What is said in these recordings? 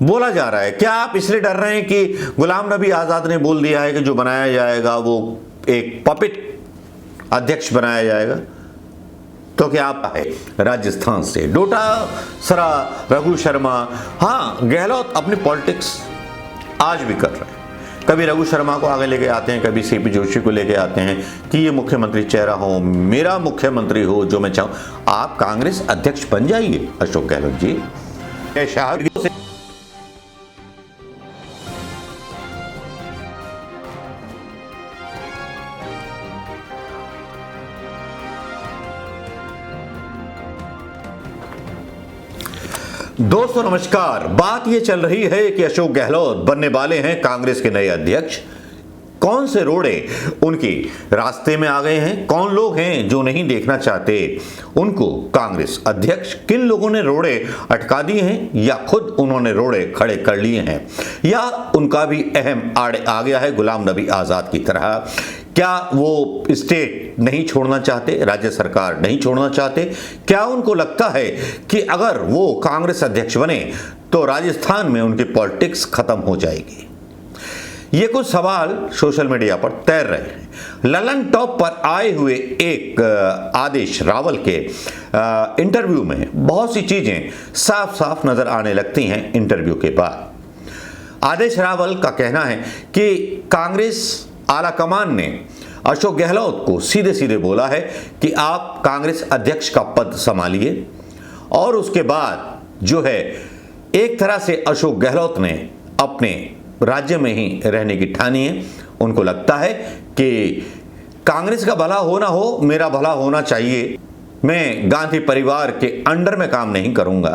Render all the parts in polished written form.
बोला जा रहा है। क्या आप इसलिए डर रहे हैं कि गुलाम नबी आजाद ने बोल दिया है कि जो बनाया जाएगा वो एक पपेट अध्यक्ष बनाया जाएगा? तो क्या आप है राजस्थान से डोटासरा रघु शर्मा, हाँ गहलोत अपनी पॉलिटिक्स आज भी कर रहे हैं। कभी रघु शर्मा को आगे लेके आते हैं, कभी सीपी जोशी को लेके आते हैं कि ये मुख्यमंत्री चेहरा हो, मेरा मुख्यमंत्री हो जो मैं चाहूं। आप कांग्रेस अध्यक्ष बन जाइए अशोक गहलोत जी। दोस्तों नमस्कार। बात यह चल रही है कि अशोक गहलोत बनने वाले हैं कांग्रेस के नए अध्यक्ष। कौन से रोड़े उनके रास्ते में आ गए हैं, कौन लोग हैं जो नहीं देखना चाहते उनको कांग्रेस अध्यक्ष, किन लोगों ने रोड़े अटका दिए हैं या खुद उन्होंने रोड़े खड़े कर लिए हैं, या उनका भी अहम आड़े आ गया है गुलाम नबी आजाद की तरह। क्या वो स्टेट नहीं छोड़ना चाहते, राज्य सरकार नहीं छोड़ना चाहते? क्या उनको लगता है कि अगर वो कांग्रेस अध्यक्ष बने तो राजस्थान में उनकी पॉलिटिक्स खत्म हो जाएगी? ये कुछ सवाल सोशल मीडिया पर तैर रहे हैं। ललन टॉप पर आए हुए एक आदेश रावल के इंटरव्यू में बहुत सी चीजें साफ साफ नजर आने लगती हैं। इंटरव्यू के बाद आदेश रावल का कहना है कि कांग्रेस आला कमान ने अशोक गहलोत को सीधे सीधे बोला है कि आप कांग्रेस अध्यक्ष का पद संभालिए, और उसके बाद जो है एक तरह से अशोक गहलोत ने अपने राज्य में ही रहने की ठानी है। उनको लगता है कि कांग्रेस का भला हो ना हो, मेरा भला होना चाहिए। मैं गांधी परिवार के अंडर में काम नहीं करूंगा,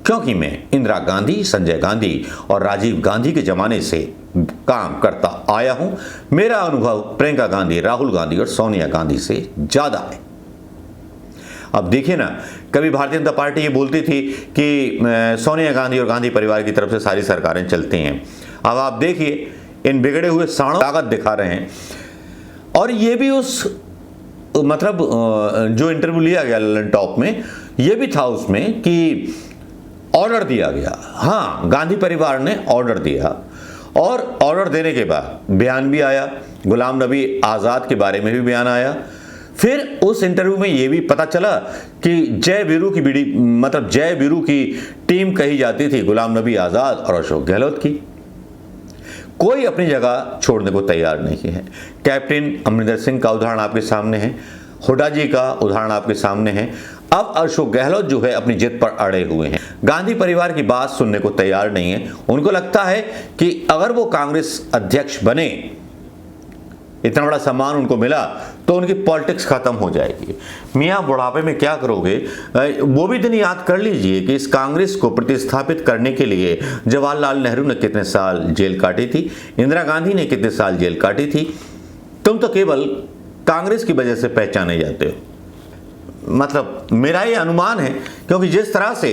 क्योंकि मैं इंदिरा गांधी, संजय गांधी और राजीव गांधी के जमाने से काम करता आया हूं। मेरा अनुभव प्रियंका गांधी, राहुल गांधी और सोनिया गांधी से ज्यादा है। अब देखिए ना, कभी भारतीय जनता पार्टी ये बोलती थी कि सोनिया गांधी और गांधी परिवार की तरफ से सारी सरकारें चलती हैं। अब आप देखिए इन बिगड़े हुए साणों ताकत दिखा रहे हैं। और ये भी उस मतलब जो इंटरव्यू लिया गया ललन टॉप में, ये भी था उसमें कि ऑर्डर दिया गया। हाँ, गांधी परिवार ने ऑर्डर दिया, और ऑर्डर देने के बाद बयान भी आया, गुलाम नबी आजाद के बारे में भी बयान आया। फिर उस इंटरव्यू में यह भी पता चला कि जय वीरू की टीम कही जाती थी गुलाम नबी आजाद और अशोक गहलोत की। कोई अपनी जगह छोड़ने को तैयार नहीं है। कैप्टन अमरिंदर सिंह का उदाहरण आपके सामने है, हुड्डा जी का उदाहरण आपके सामने है। अब अशोक गहलोत जो है अपनी जिद पर अड़े हुए हैं, गांधी परिवार की बात सुनने को तैयार नहीं है। उनको लगता है कि अगर वो कांग्रेस अध्यक्ष बने, इतना बड़ा सम्मान उनको मिला, तो उनकी पॉलिटिक्स खत्म हो जाएगी। मियाँ बुढ़ापे में क्या करोगे? वो भी दिन याद कर लीजिए कि इस कांग्रेस को प्रतिस्थापित करने के लिए जवाहरलाल नेहरू ने कितने साल जेल काटी थी, इंदिरा गांधी ने कितने साल जेल काटी थी। तुम तो केवल कांग्रेस की वजह से पहचाने जाते हो। मतलब मेरा ये अनुमान है, क्योंकि जिस तरह से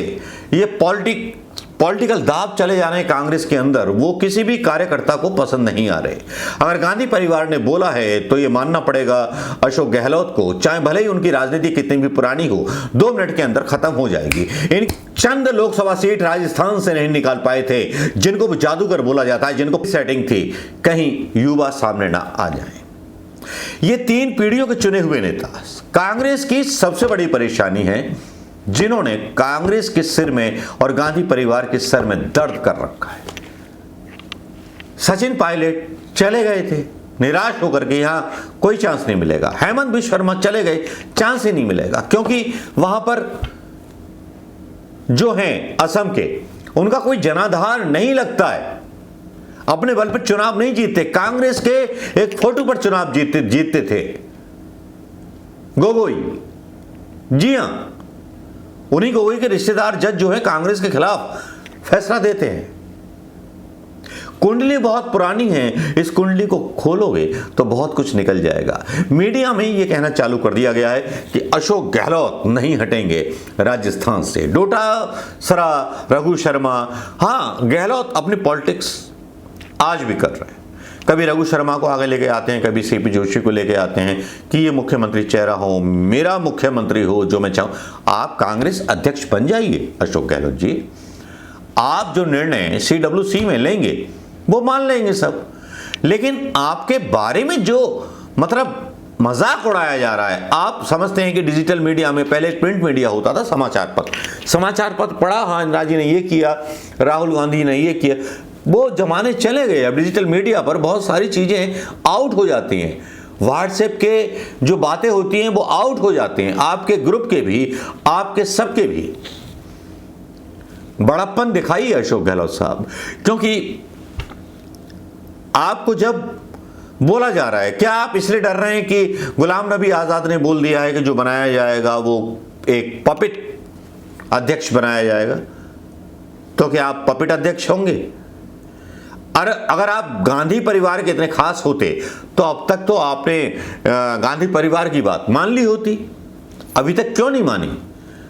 ये पॉलिटिकल दाव चले जा रहे हैं कांग्रेस के अंदर, वो किसी भी कार्यकर्ता को पसंद नहीं आ रहे। अगर गांधी परिवार ने बोला है तो ये मानना पड़ेगा अशोक गहलोत को, चाहे भले ही उनकी राजनीति कितनी भी पुरानी हो, 2 मिनट के अंदर खत्म हो जाएगी। इन चंद लोकसभा सीट राजस्थान से नहीं निकाल पाए थे, जिनको जादूगर बोला जाता है, जिनको सेटिंग थी, कहीं युवा सामने ना आ जाए। ये 3 पीढ़ियों के चुने हुए नेता कांग्रेस की सबसे बड़ी परेशानी है, जिन्होंने कांग्रेस के सिर में और गांधी परिवार के सर में दर्द कर रखा है। सचिन पायलट चले गए थे निराश होकर के, यहां कोई चांस नहीं मिलेगा। हेमंत बिश्व शर्मा चले गए, चांस ही नहीं मिलेगा, क्योंकि वहां पर जो हैं असम के, उनका कोई जनाधार नहीं लगता है। अपने बल पर चुनाव नहीं जीतते, कांग्रेस के एक फोटो पर चुनाव जीतते थे गोगोई। जी हां, उन्हीं गोगोई के रिश्तेदार जज जो है कांग्रेस के खिलाफ फैसला देते हैं। कुंडली बहुत पुरानी है, इस कुंडली को खोलोगे तो बहुत कुछ निकल जाएगा। मीडिया में यह कहना चालू कर दिया गया है कि अशोक गहलोत नहीं हटेंगे राजस्थान से। डोटासरा रघु शर्मा, हां गहलोत अपनी पॉलिटिक्स आज भी कर रहे हैं। कभी रघु शर्मा को आगे लेके आते हैं, कभी सीपी जोशी को लेके आते हैं कि ये मुख्यमंत्री चेहरा हो, मेरा मुख्यमंत्री हो जो मैं चाहूं। आप कांग्रेस अध्यक्ष बन जाइए अशोक गहलोत जी। आप जो निर्णय CWC में लेंगे वो मान लेंगे सब, लेकिन आपके बारे में जो मतलब मजाक उड़ाया जा रहा है। आप समझते हैं कि डिजिटल मीडिया में पहले एक प्रिंट मीडिया होता था, समाचार पत्र पढ़ा, हाँ इंदिरा जी ने ये किया, राहुल गांधी ने ये किया, वो जमाने चले गए। अब डिजिटल मीडिया पर बहुत सारी चीजें आउट हो जाती हैं, व्हाट्सएप के जो बातें होती हैं वो आउट हो जाती हैं, आपके ग्रुप के भी, आपके सबके भी। बड़प्पन दिखाइए अशोक गहलोत साहब, क्योंकि आपको जब बोला जा रहा है, क्या आप इसलिए डर रहे हैं कि गुलाम नबी आजाद ने बोल दिया है कि जो बनाया जाएगा वो एक पपिट अध्यक्ष बनाया जाएगा, तो क्या आप पपिट अध्यक्ष होंगे? अगर आप गांधी परिवार के इतने खास होते तो अब तक तो आपने गांधी परिवार की बात मान ली होती, अभी तक क्यों नहीं मानी?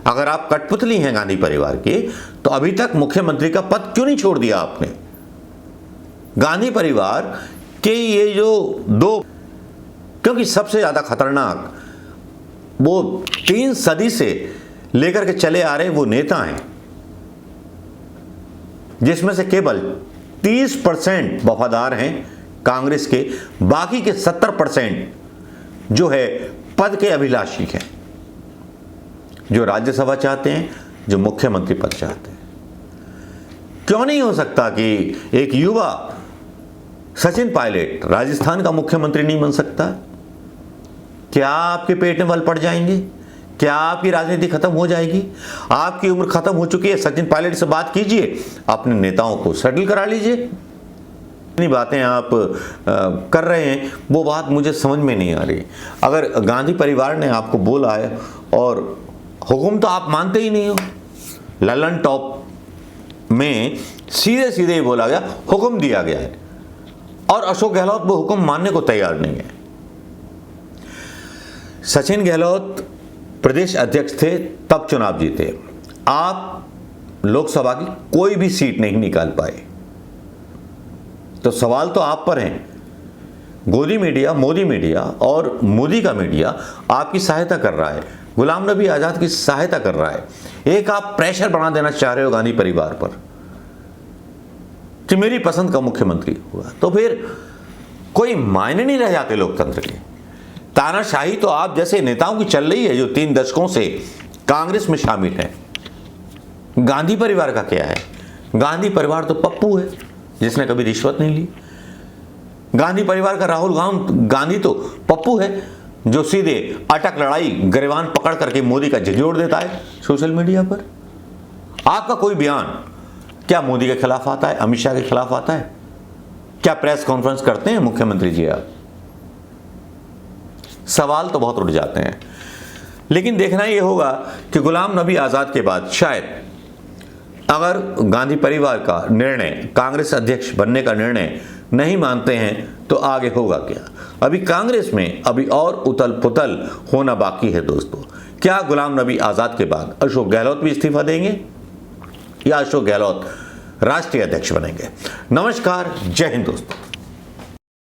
अगर आप कठपुतली हैं गांधी परिवार के तो अभी तक मुख्यमंत्री का पद क्यों नहीं छोड़ दिया आपने? गांधी परिवार के ये जो दो, क्योंकि सबसे ज्यादा खतरनाक वो 3 सदी से लेकर के चले आ रहे वो नेता हैं, जिसमें से केवल 30% वफादार हैं कांग्रेस के, बाकी के 70% जो है पद के अभिलाषी हैं, जो राज्यसभा चाहते हैं, जो मुख्यमंत्री पद चाहते हैं। क्यों नहीं हो सकता कि एक युवा सचिन पायलट राजस्थान का मुख्यमंत्री नहीं बन सकता? क्या आपके पेट में बल पड़ जाएंगे? क्या आपकी राजनीति खत्म हो जाएगी? आपकी उम्र खत्म हो चुकी है। सचिन पायलट से बात कीजिए, अपने नेताओं को सेटल करा लीजिए। इतनी बातें आप कर रहे हैं, वो बात मुझे समझ में नहीं आ रही। अगर गांधी परिवार ने आपको बोला है और हुक्म तो आप मानते ही नहीं हो, ललन टॉप में सीधे सीधे बोला गया, हुक्म दिया गया है, और अशोक गहलोत वो हुक्म मानने को तैयार नहीं है। सचिन गहलोत प्रदेश अध्यक्ष थे तब चुनाव जीते, आप लोकसभा की कोई भी सीट नहीं निकाल पाए, तो सवाल तो आप पर हैं। गोदी मीडिया, मोदी मीडिया और मोदी का मीडिया आपकी सहायता कर रहा है, गुलाम नबी आजाद की सहायता कर रहा है। एक आप प्रेशर बना देना चाह रहे हो गांधी परिवार पर कि मेरी पसंद का मुख्यमंत्री हुआ, तो फिर कोई मायने नहीं रह जाते लोकतंत्र के। तानाशाही तो आप जैसे नेताओं की चल रही है जो 3 दशकों से कांग्रेस में शामिल है। गांधी परिवार का क्या है? गांधी परिवार तो पप्पू है जिसने कभी रिश्वत नहीं ली। गांधी परिवार का राहुल गांधी तो पप्पू है जो सीधे अटक लड़ाई गरिबान पकड़ करके मोदी का झिझोड़ देता है सोशल मीडिया पर। आपका कोई बयान क्या मोदी के खिलाफ आता है, अमित शाह के खिलाफ आता है? क्या प्रेस कॉन्फ्रेंस करते हैं मुख्यमंत्री जी आप? सवाल तो बहुत उठ जाते हैं। लेकिन देखना यह होगा कि गुलाम नबी आजाद के बाद शायद अगर गांधी परिवार का निर्णय, कांग्रेस अध्यक्ष बनने का निर्णय नहीं मानते हैं तो आगे होगा क्या। अभी कांग्रेस में अभी और उथल पुथल होना बाकी है दोस्तों। क्या गुलाम नबी आजाद के बाद अशोक गहलोत भी इस्तीफा देंगे या अशोक गहलोत राष्ट्रीय अध्यक्ष बनेंगे? नमस्कार, जय हिंद दोस्तों।